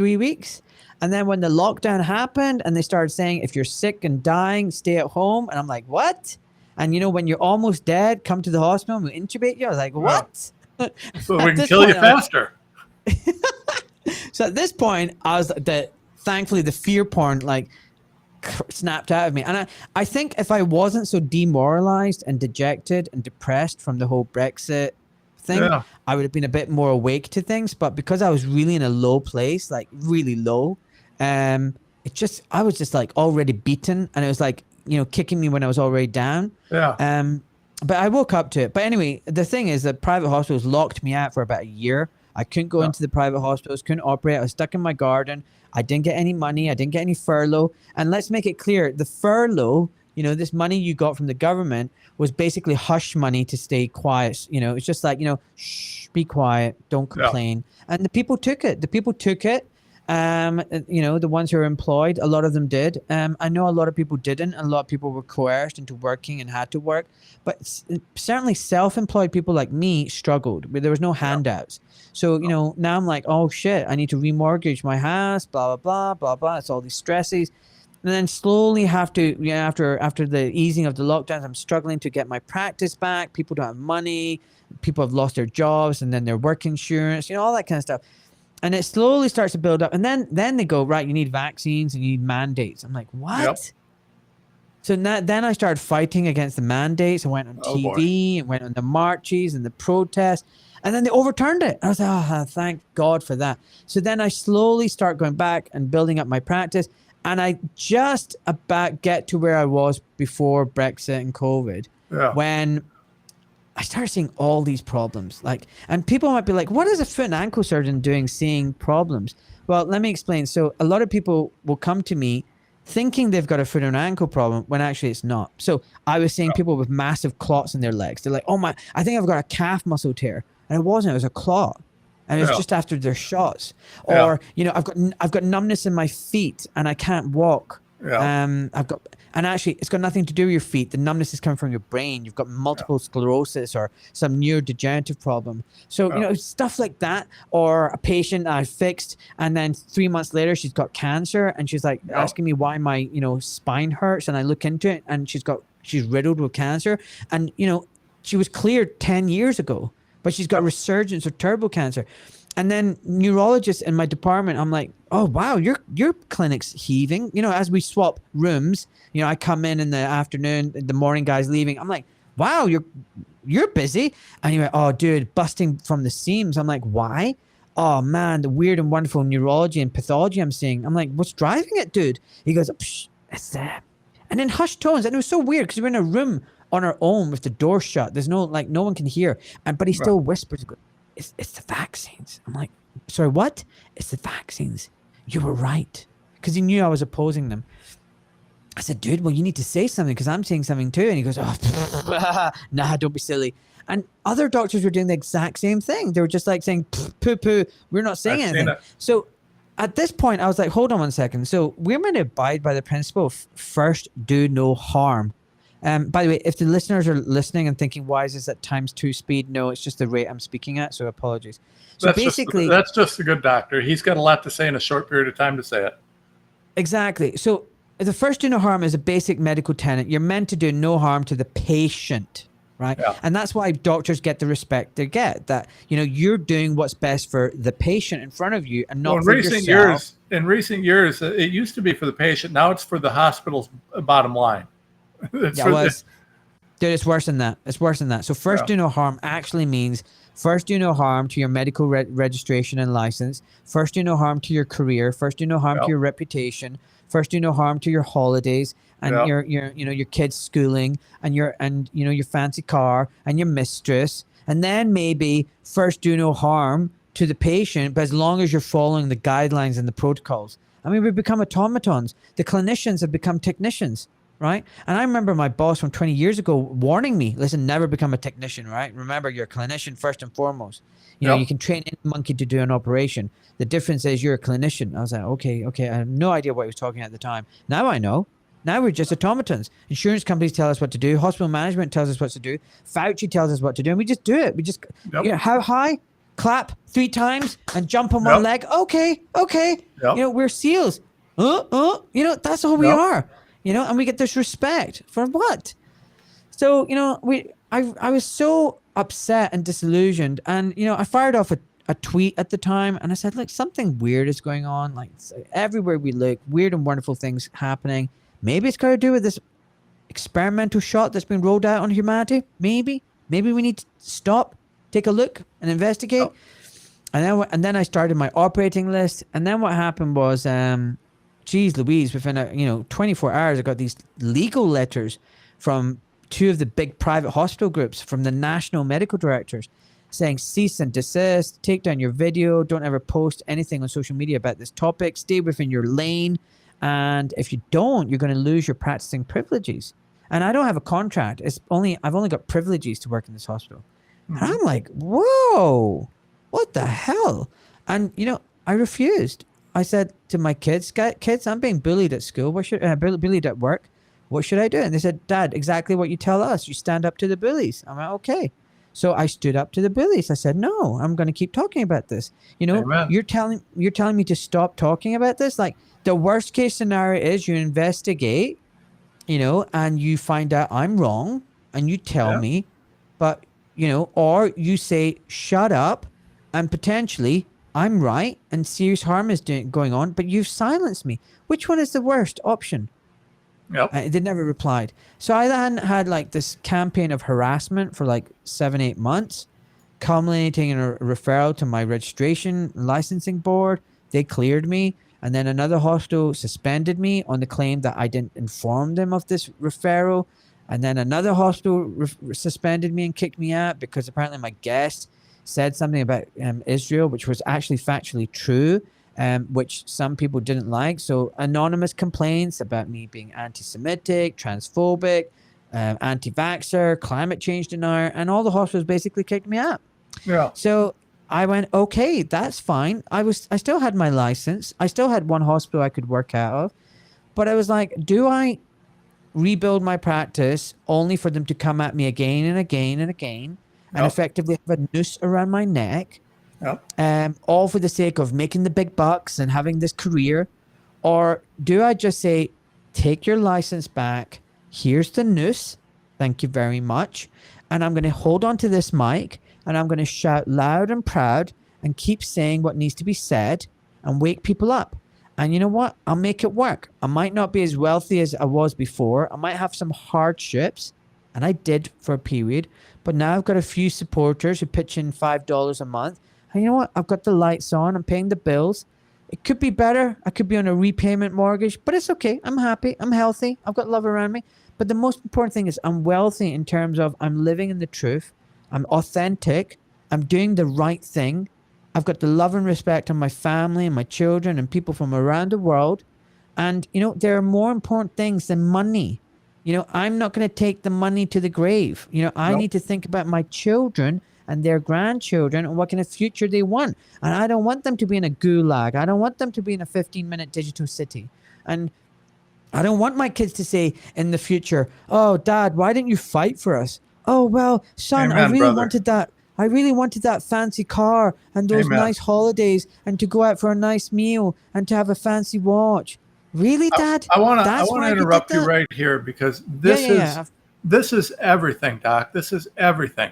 B: And then when the lockdown happened and they started saying, if you're sick and dying, stay at home. And I'm like, what? And when you're almost dead, come to the hospital and we intubate you. I was like, what?
A: So we can kill you faster.
B: So at this point, I was thankfully the fear porn snapped out of me. And I think if I wasn't so demoralized and dejected and depressed from the whole Brexit thing, I would have been a bit more awake to things. But because I was really in a low place, like really low, I was just like already beaten, and it was like, kicking me when I was already down. Yeah. But I woke up to it. But anyway, the thing is that private hospitals locked me out for about a year I couldn't go into the private hospitals, couldn't operate. I was stuck in my garden. I didn't get any money. I didn't get any furlough. And let's make it clear, the furlough, you know, this money you got from the government was basically hush money to stay quiet. You know, it's just like, you know, shh, be quiet, don't complain. And the people took it. You know, the ones who are employed, a lot of them did. I know a lot of people didn't. A lot of people were coerced into working and had to work. But certainly self-employed people like me struggled. There was no handouts. So, you know, now I'm like, oh shit, I need to remortgage my house, blah, blah, blah, blah, blah. It's all these stresses. And then slowly have to, you know, after the easing of the lockdowns, I'm struggling to get my practice back. People don't have money. People have lost their jobs and then their work insurance, you know, all that kind of stuff. And it slowly starts to build up. And then they go, right, you need vaccines and you need mandates. I'm like, what?
A: Yep.
B: So then I started fighting against the mandates. I went on TV and went on the marches and the protests. And then they overturned it. I was like, oh, thank God for that. So then I slowly start going back and building up my practice. And I just about get to where I was before Brexit and COVID, when I started seeing all these problems. Like, and people might be like, what is a foot and ankle surgeon doing seeing problems? Well, let me explain. So a lot of people will come to me thinking they've got a foot and ankle problem when actually it's not. So I was seeing people with massive clots in their legs. They're like, oh my, I think I've got a calf muscle tear. And it wasn't, it was a clot. And it was just after their shots. Or, you know, I've got numbness in my feet and I can't walk. And actually it's got nothing to do with your feet. The numbness is coming from your brain. You've got multiple sclerosis or some neurodegenerative problem. So, you know, stuff like that. Or a patient I fixed and then 3 months later she's got cancer and she's like asking me why my, you know, spine hurts, and I look into it and she's riddled with cancer. And, you know, she was cleared 10 years ago, but she's got resurgence of turbo cancer. And then neurologists in my department, I'm like, oh, wow, your clinic's heaving. You know, as we swap rooms, you know, I come in the afternoon, the morning guy's leaving. I'm like, wow, you're busy. And he went, oh, dude, busting from the seams. I'm like, why? Oh, man, the weird and wonderful neurology and pathology I'm seeing. I'm like, what's driving it, dude? He goes, it's that. And then hushed tones. And it was so weird because we're in a room on our own with the door shut. There's no one can hear. But he still whispers, it's the vaccines. I'm like, sorry, what? It's the vaccines. You were right. Because he knew I was opposing them. I said, dude, well, you need to say something because I'm saying something too. And he goes, oh, nah, don't be silly. And other doctors were doing the exact same thing. They were just like saying, poo, poo, we're not saying anything. So at this point, I was like, hold on 1 second. So we're going to abide by the principle of first do no harm. By the way, if the listeners are listening and thinking, why is this at ×2 speed? No, it's just the rate I'm speaking at, so apologies. So
A: that's just a good doctor. He's got a lot to say in a short period of time to say it.
B: Exactly. So the first do no harm is a basic medical tenet. You're meant to do no harm to the patient, right? Yeah. And that's why doctors get the respect they get, that, you know, you're doing what's best for the patient in front of you and not for yourself.
A: In recent years, it used to be for the patient. Now it's for the hospital's bottom line.
B: Dude, it's worse than that. It's worse than that. So first do no harm actually means first do no harm to your medical registration and license. First do no harm to your career. First do no harm to your reputation. First do no harm to your holidays and your kids' schooling and your fancy car and your mistress. And then maybe first do no harm to the patient, but as long as you're following the guidelines and the protocols. I mean, we've become automatons. The clinicians have become technicians. Right. And I remember my boss from 20 years ago warning me, listen, never become a technician. Right. Remember, you're a clinician first and foremost. You know, you can train any monkey to do an operation. The difference is you're a clinician. I was like, okay. I have no idea what he was talking at the time. Now I know. Now we're just automatons. Insurance companies tell us what to do. Hospital management tells us what to do. Fauci tells us what to do. And we just do it. We just, you know, how high? Clap 3 times and jump on one leg. Okay. You know, we're SEALs. You know, that's all we are. You know, and we get this respect for what? So, you know, I was so upset and disillusioned. And, you know, I fired off a tweet at the time and I said, look, something weird is going on. Like everywhere we look, weird and wonderful things happening. Maybe it's got to do with this experimental shot that's been rolled out on humanity. Maybe we need to stop, take a look and investigate. And then I started my operating list. And then what happened was, geez Louise, within 24 hours, I got these legal letters from 2 of the big private hospital groups, from the national medical directors, saying cease and desist, take down your video, don't ever post anything on social media about this topic, stay within your lane. And if you don't, you're going to lose your practicing privileges. And I don't have a contract. I've only got privileges to work in this hospital. And I'm like, whoa, what the hell? And, I refused. I said to my kids, I'm being bullied at school. Bullied at work. What should I do? And they said, Dad, exactly what you tell us. You stand up to the bullies. I'm like, okay. So I stood up to the bullies. I said, no, I'm going to keep talking about this.
A: Amen.
B: You're telling me to stop talking about this. Like, the worst case scenario is you investigate, and you find out I'm wrong and you tell me, but, or you say, shut up, and potentially I'm right and serious harm is going on, but you've silenced me. Which one is the worst option?
A: Yep.
B: They never replied. So I then had like this campaign of harassment for like 7-8 months, culminating in a referral to my registration and licensing board. They cleared me. And then another hospital suspended me on the claim that I didn't inform them of this referral. And then another hospital suspended me and kicked me out because apparently my guest said something about Israel, which was actually factually true, which some people didn't like. So anonymous complaints about me being anti-Semitic, transphobic, anti-vaxxer, climate change denier, and all the hospitals basically kicked me out.
A: Yeah.
B: So I went, okay, that's fine. I still had my license. I still had one hospital I could work out of. But I was like, do I rebuild my practice only for them to come at me again and again and again and effectively have a noose around my neck? All for the sake of making the big bucks and having this career? Or do I just say, take your license back, here's the noose, thank you very much, and I'm going to hold on to this mic and I'm going to shout loud and proud and keep saying what needs to be said and wake people up. And you know what? I'll make it work. I might not be as wealthy as I was before. I might have some hardships, and I did for a period, but now I've got a few supporters who pitch in $5 a month. And you know what? I've got the lights on. I'm paying the bills. It could be better. I could be on a repayment mortgage, but it's okay. I'm happy. I'm healthy. I've got love around me. But the most important thing is I'm wealthy in terms of I'm living in the truth. I'm authentic. I'm doing the right thing. I've got the love and respect of my family and my children and people from around the world. And, there are more important things than money. I'm not going to take the money to the grave. I need to think about my children and their grandchildren and what kind of future they want. And I don't want them to be in a gulag. I don't want them to be in a 15-minute digital city. And I don't want my kids to say in the future, oh, Dad, why didn't you fight for us? Oh, well, son,
A: Amen,
B: I really wanted that fancy car and those nice holidays and to go out for a nice meal and to have a fancy watch. Really, Dad?
A: I want to interrupt you right here because this is everything, Doc. This is everything.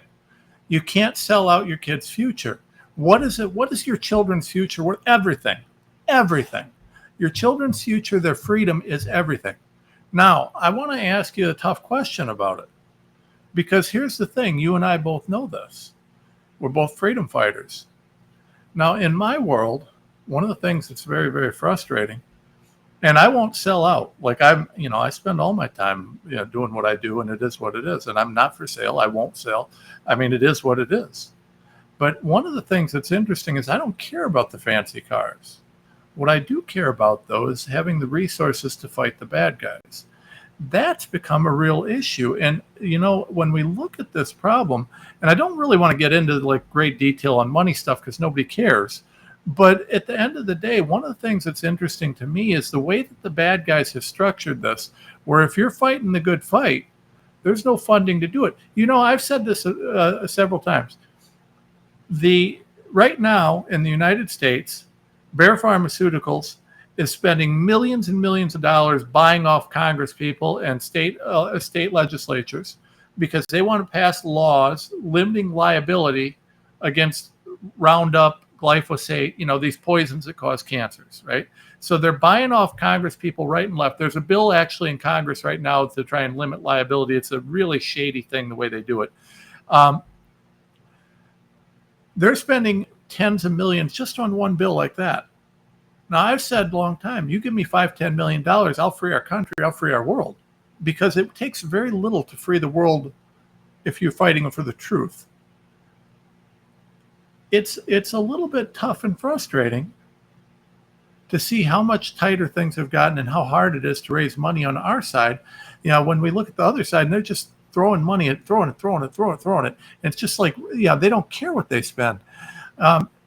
A: You can't sell out your kid's future. What is it? What is your children's future worth? Everything. Everything. Your children's future, their freedom is everything. Now, I want to ask you a tough question about it. Because here's the thing. You and I both know this. We're both freedom fighters. Now, in my world, one of the things that's very, very frustrating, and I won't sell out. Like I spend all my time doing what I do, and it is what it is. And I'm not for sale. I won't sell. I mean, it is what it is. But one of the things that's interesting is I don't care about the fancy cars. What I do care about, though, is having the resources to fight the bad guys. That's become a real issue. And, when we look at this problem, and I don't really want to get into like great detail on money stuff because nobody cares. But at the end of the day, one of the things that's interesting to me is the way that the bad guys have structured this, where if you're fighting the good fight, there's no funding to do it. I've said this several times. Right now in the United States, Bayer Pharmaceuticals is spending millions and millions of dollars buying off Congress people and state legislatures because they want to pass laws limiting liability against Roundup, glyphosate, these poisons that cause cancers, right? So they're buying off Congress people right and left. There's a bill actually in Congress right now to try and limit liability. It's a really shady thing the way they do it. They're spending tens of millions just on one bill like that. Now, I've said a long time, you give me $5-10 million, I'll free our country, I'll free our world. Because it takes very little to free the world if you're fighting for the truth. it's a little bit tough and frustrating to see how much tighter things have gotten and how hard it is to raise money on our side. When we look at the other side, and they're just throwing money at throwing it. And it's just like, they don't care what they spend.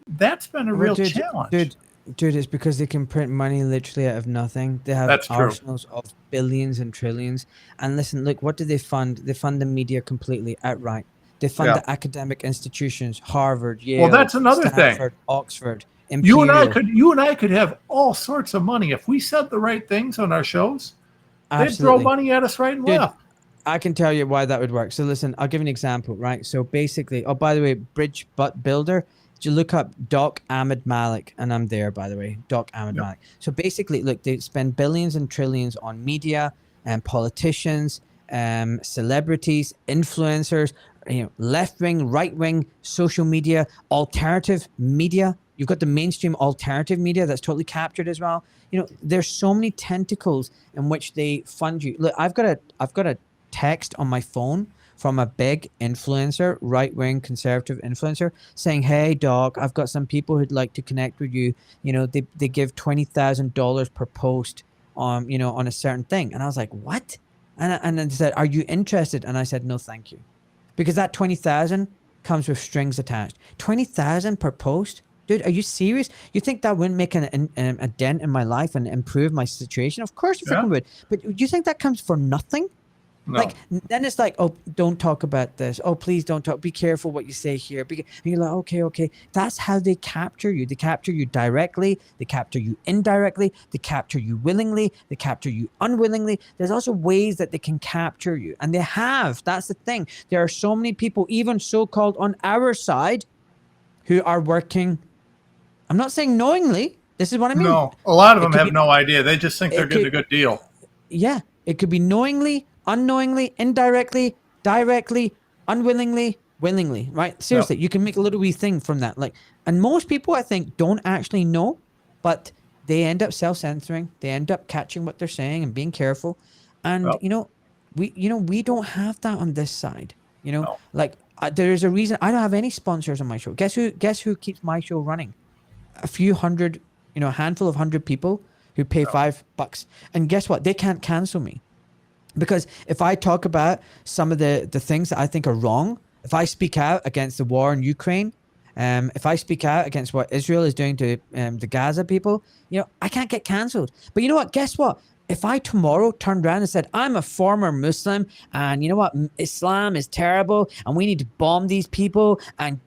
A: That's been a real challenge.
B: Dude, it's because they can print money literally out of nothing. They have arsenals of billions and trillions. And listen, look, what do they fund? They fund the media completely outright. They fund the academic institutions, Harvard, Yale,
A: that's another
B: Stanford,
A: thing.
B: Oxford, Imperial.
A: You and I could have all sorts of money if we said the right things on our shows.
B: Absolutely.
A: They'd throw money at us right and left.
B: I can tell you why that would work. So listen, I'll give you an example, right? So basically, oh, by the way, bridge butt builder, you look up Doc Ahmad Malik, and I'm there, by the way, Doc Ahmad Malik. So basically, look, they spend billions and trillions on media and politicians, celebrities, influencers, left-wing, right-wing, social media, alternative media. You've got the mainstream alternative media that's totally captured as well. There's so many tentacles in which they fund you. Look, I've got a text on my phone from a big influencer, right-wing conservative influencer, saying, "Hey, Doc, I've got some people who'd like to connect with you. They give $20,000 per post on a certain thing." And I was like, "What?" And then they said, "Are you interested?" And I said, "No, thank you," because that 20,000 comes with strings attached. 20,000 per post, dude. Are you serious? You think that wouldn't make a dent in my life and improve my situation? Of course, you freaking would. But you think that comes for nothing?
A: No.
B: Like, then it's like, "Oh, don't talk about this. Oh, please don't talk. Be careful what you say here." And you're like, okay. That's how they capture you. They capture you directly. They capture you indirectly. They capture you willingly. They capture you unwillingly. There's also ways that they can capture you. And they have. That's the thing. There are so many people, even so-called on our side, who are working. I'm not saying knowingly. This is what I mean.
A: No, a lot of them have no idea. They just think they're getting a good deal.
B: Yeah. It could be knowingly, unknowingly, indirectly, directly, unwillingly, willingly, right? Seriously, you can make a little wee thing from that. And most people, I think, don't actually know, but they end up self-censoring. They end up catching what they're saying and being careful. And we don't have that on this side. There is a reason I don't have any sponsors on my show. Guess who keeps my show running? A few hundred, a handful of 100 people who pay $5. And guess what? They can't cancel me. Because if I talk about some of the things that I think are wrong, if I speak out against the war in Ukraine, if I speak out against what Israel is doing to the Gaza people, I can't get cancelled. But you know what? Guess what? If I tomorrow turned around and said, "I'm a former Muslim, and you know what? Islam is terrible, and we need to bomb these people, and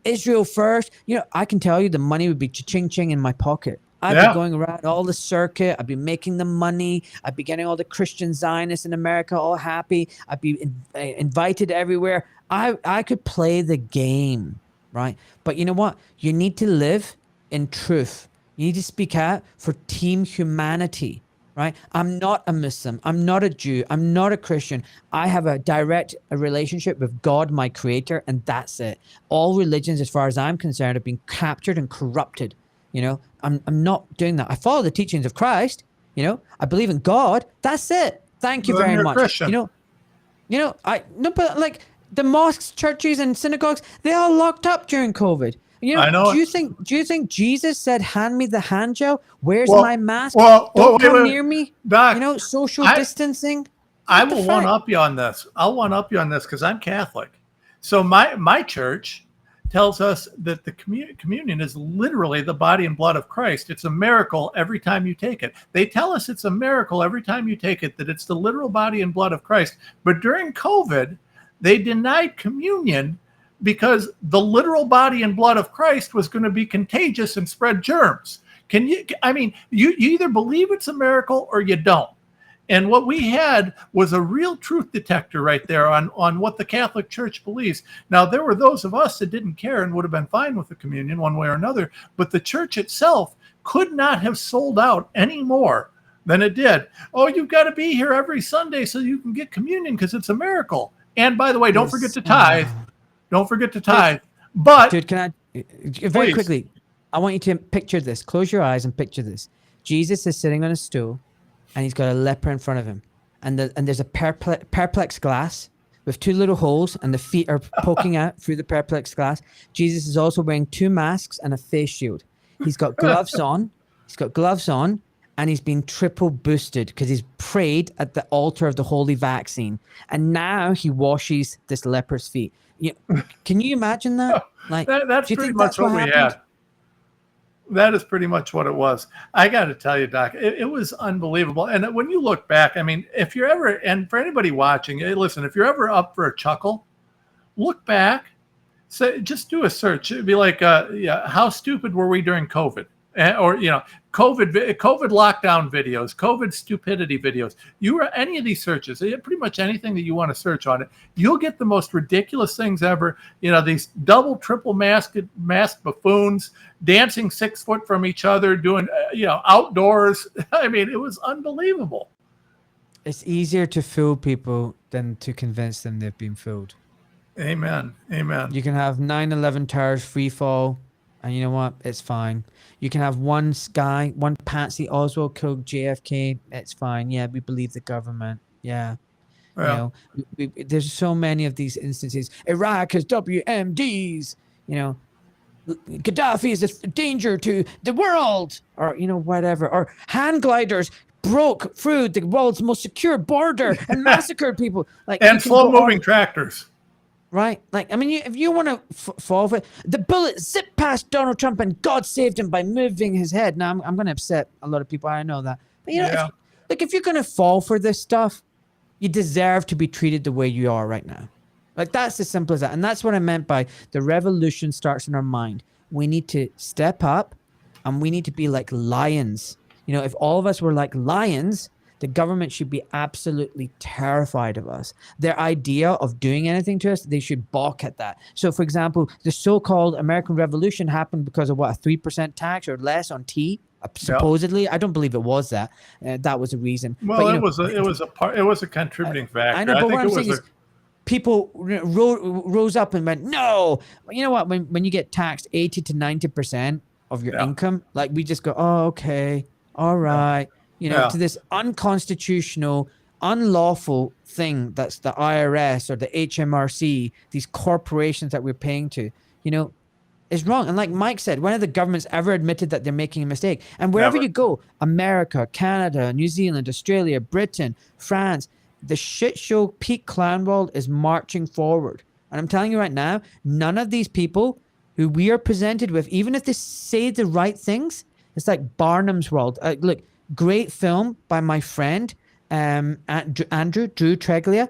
B: Israel first," I can tell you the money would be cha-ching-ching in my pocket. I'd be going around all the circuit. I'd be making the money. I'd be getting all the Christian Zionists in America all happy. I'd be invited everywhere. I could play the game, right? But you know what? You need to live in truth. You need to speak out for team humanity, right? I'm not a Muslim. I'm not a Jew. I'm not a Christian. I have a direct relationship with God, my creator, and that's it. All religions, as far as I'm concerned, have been captured and corrupted. I'm not doing that. I follow the teachings of Christ. I believe in God. That's it. Thank you very much.
A: Christian.
B: But like the mosques, churches, and synagogues, they all locked up during COVID.
A: I know.
B: Do you think Jesus said, "Hand me the hand gel"? Where's my mask?
A: Don't
B: come near me.
A: Doc,
B: social distancing.
A: I will one up you on this. I'll one up you on this because I'm Catholic. So my church tells us that the communion is literally the body and blood of Christ. It's a miracle every time you take it. They tell us it's a miracle every time you take it, that it's the literal body and blood of Christ. But during COVID, they denied communion because the literal body and blood of Christ was going to be contagious and spread germs. You either believe it's a miracle or you don't. And what we had was a real truth detector right there on what the Catholic Church believes. Now, there were those of us that didn't care and would have been fine with the communion one way or another, but the church itself could not have sold out any more than it did. "Oh, you've got to be here every Sunday so you can get communion because it's a miracle. And by the way, don't forget to tithe. Don't forget to tithe." But
B: dude, can I very quickly? I want you to picture this. Close your eyes and picture this. Jesus is sitting on a stool, and he's got a leper in front of him, and there's a perplex glass with 2 little holes, and the feet are poking out through the perplex glass. Jesus is also wearing 2 masks and a face shield. He's got gloves on. And he's been triple boosted because he's prayed at the altar of the holy vaccine. And now he washes this leper's feet. Can you imagine that? Like,
A: that's pretty much what we had. That is pretty much what it was. I got to tell you, Doc, it was unbelievable. And when you look back, I mean, if you're ever, and for anybody watching, hey, listen, if you're ever up for a chuckle, look back, just do a search. It'd be like, how stupid were we during COVID? Or, COVID lockdown videos, COVID stupidity videos. Any of these searches, pretty much anything that you want to search on it, you'll get the most ridiculous things ever. These double, triple masked buffoons dancing 6 foot from each other, doing, outdoors. I mean, it was unbelievable.
B: It's easier to fool people than to convince them they've been fooled.
A: Amen.
B: You can have 9/11 towers free fall, and you know what? It's fine. You can have one Patsy Oswald killed JFK. It's fine. Yeah, we believe the government. Yeah. There's so many of these instances. Iraq has WMDs. Gaddafi is a danger to the world, or whatever. Or hand gliders broke through the world's most secure border and massacred people.
A: And slow-moving tractors.
B: Right? If you want to fall for it, the bullet zipped past Donald Trump and God saved him by moving his head. Now, I'm going to upset a lot of people. I know that. But, if you're going to fall for this stuff, you deserve to be treated the way you are right now. That's as simple as that. And that's what I meant by the revolution starts in our mind. We need to step up and we need to be like lions. If all of us were like lions, the government should be absolutely terrified of us. Their idea of doing anything to us, they should balk at that. So, for example, the so-called American Revolution happened because of a 3% tax or less on tea. Supposedly, yep. I don't believe it was that. That was a reason.
A: Well, but, it was a contributing factor.
B: I know, but what I'm saying is, people rose up and went, no. You know what? When you get taxed 80 to 90% of your income, we just go, oh, okay, all right. To this unconstitutional, unlawful thing that's the IRS or the HMRC, these corporations that we're paying to, is wrong. And like Mike said, when have the governments ever admitted that they're making a mistake? And wherever you go, America, Canada, New Zealand, Australia, Britain, France, the shit show peak clown world is marching forward. And I'm telling you right now, none of these people who we are presented with, even if they say the right things, it's like Barnum's world. Look, great film by my friend, Drew Treglia.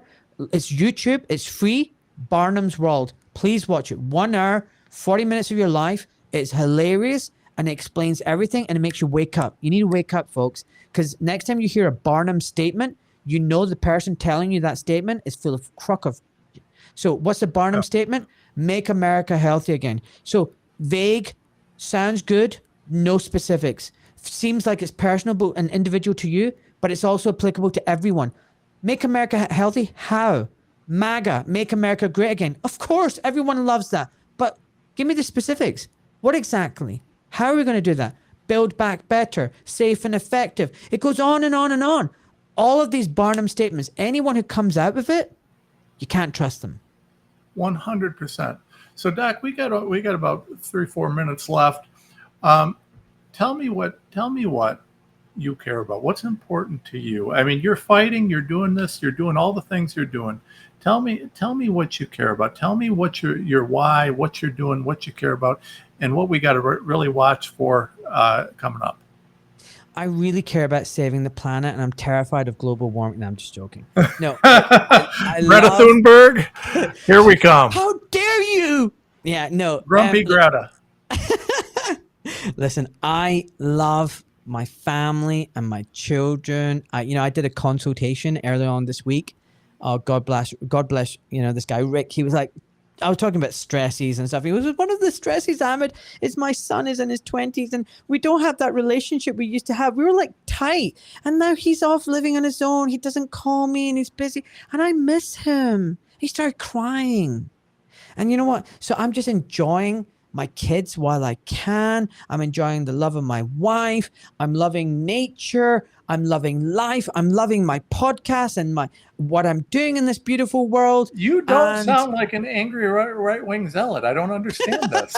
B: It's YouTube. It's free. Barnum's World. Please watch it. 1 hour, 40 minutes of your life. It's hilarious and it explains everything and it makes you wake up. You need to wake up, folks, because next time you hear a Barnum statement, the person telling you that statement is full of crock of. So what's the Barnum statement? Make America healthy again. So vague, sounds good, no specifics. Seems like it's personal and individual to you, but it's also applicable to everyone. Make America healthy? How? MAGA, make America great again. Of course, everyone loves that. But give me the specifics. What exactly? How are we going to do that? Build back better, safe and effective. It goes on and on and on. All of these Barnum statements, anyone who comes out with it, you can't trust them.
A: 100%. So, Doc, we got about 3-4 minutes left. Tell me what you care about. What's important to you? I mean, you're fighting, you're doing this, you're doing all the things you're doing. Tell me what you care about. Tell me what your why, what you're doing, what you care about, and what we got to really watch for coming up.
B: I really care about saving the planet, and I'm terrified of global warming. No, I'm just joking. No,
A: Greta Thunberg, here we come.
B: How dare you? Yeah, no.
A: Grumpy Greta.
B: Listen, I love my family and my children. I did a consultation earlier on this week. God bless, this guy, Rick. He was like, I was talking about stresses and stuff. He was one of the stresses, Ahmed, is my son is in his 20s and we don't have that relationship we used to have. We were like tight. And now he's off living on his own. He doesn't call me and he's busy. And I miss him. He started crying. And you know what? So I'm just enjoying my kids while I can. I'm enjoying the love of my wife. I'm loving nature. I'm loving life. I'm loving my podcast and what I'm doing in this beautiful world.
A: You don't sound like an angry right-wing zealot. I don't understand this.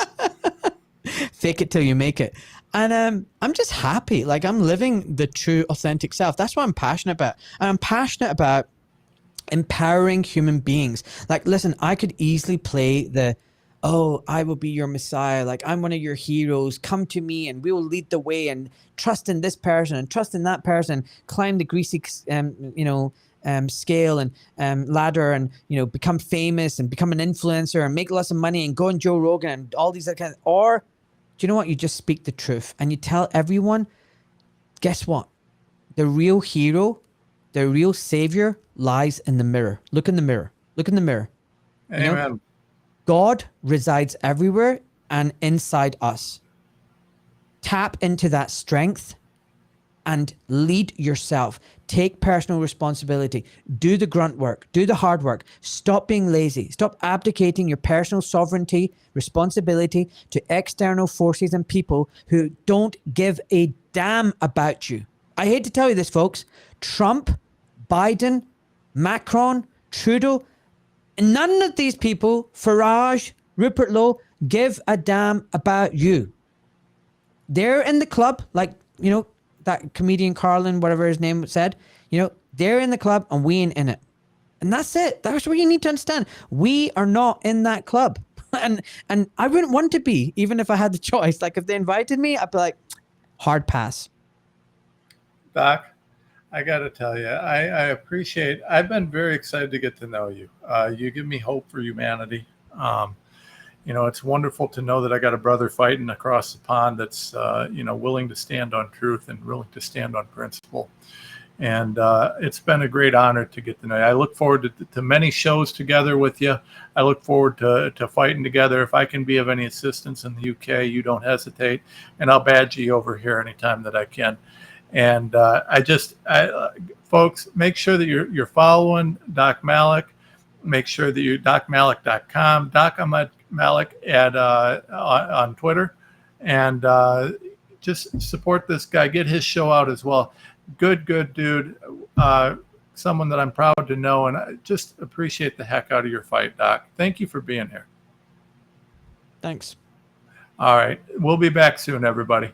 B: Fake it till you make it. And I'm just happy. Like, I'm living the true, authentic self. That's what I'm passionate about. And I'm passionate about empowering human beings. Like, listen, I could easily play oh, I will be your Messiah. Like, I'm one of your heroes. Come to me and we will lead the way, and trust in this person and trust in that person. Climb the greasy, scale and ladder, and, become famous and become an influencer and make lots of money and go on Joe Rogan and all these other kinds. Or, do you know what? You just speak the truth and you tell everyone, guess what? The real hero, the real savior lies in the mirror. Look in the mirror. Look in the mirror.
A: Amen.
B: God resides everywhere and inside us. Tap into that strength and lead yourself. Take personal responsibility. Do the grunt work. Do the hard work. Stop being lazy. Stop abdicating your personal sovereignty, responsibility to external forces and people who don't give a damn about you. I hate to tell you this, folks. Trump, Biden, Macron, Trudeau, none of these people, Farage, Rupert Lowe, give a damn about you. They're in the club, like, that comedian Carlin, whatever his name said, they're in the club and we ain't in it. And that's it. That's what you need to understand. We are not in that club. And I wouldn't want to be, even if I had the choice. Like, if they invited me, I'd be like, hard pass.
A: Doc, I got to tell you, I appreciate, I've been very excited to get to know you. You give me hope for humanity. It's wonderful to know that I got a brother fighting across the pond that's, willing to stand on truth and willing to stand on principle. And it's been a great honor to get to know you. I look forward to many shows together with you. I look forward to fighting together. If I can be of any assistance in the UK, you don't hesitate. And I'll badge you over here anytime that I can. And folks, make sure that you're following Doc Malik. Make sure that you docmalik.com, Doc Ahmad Malik on Twitter, and just support this guy. Get his show out as well. Good dude. Someone that I'm proud to know, and I just appreciate the heck out of your fight, Doc. Thank you for being here.
B: Thanks.
A: All right. We'll be back soon, everybody.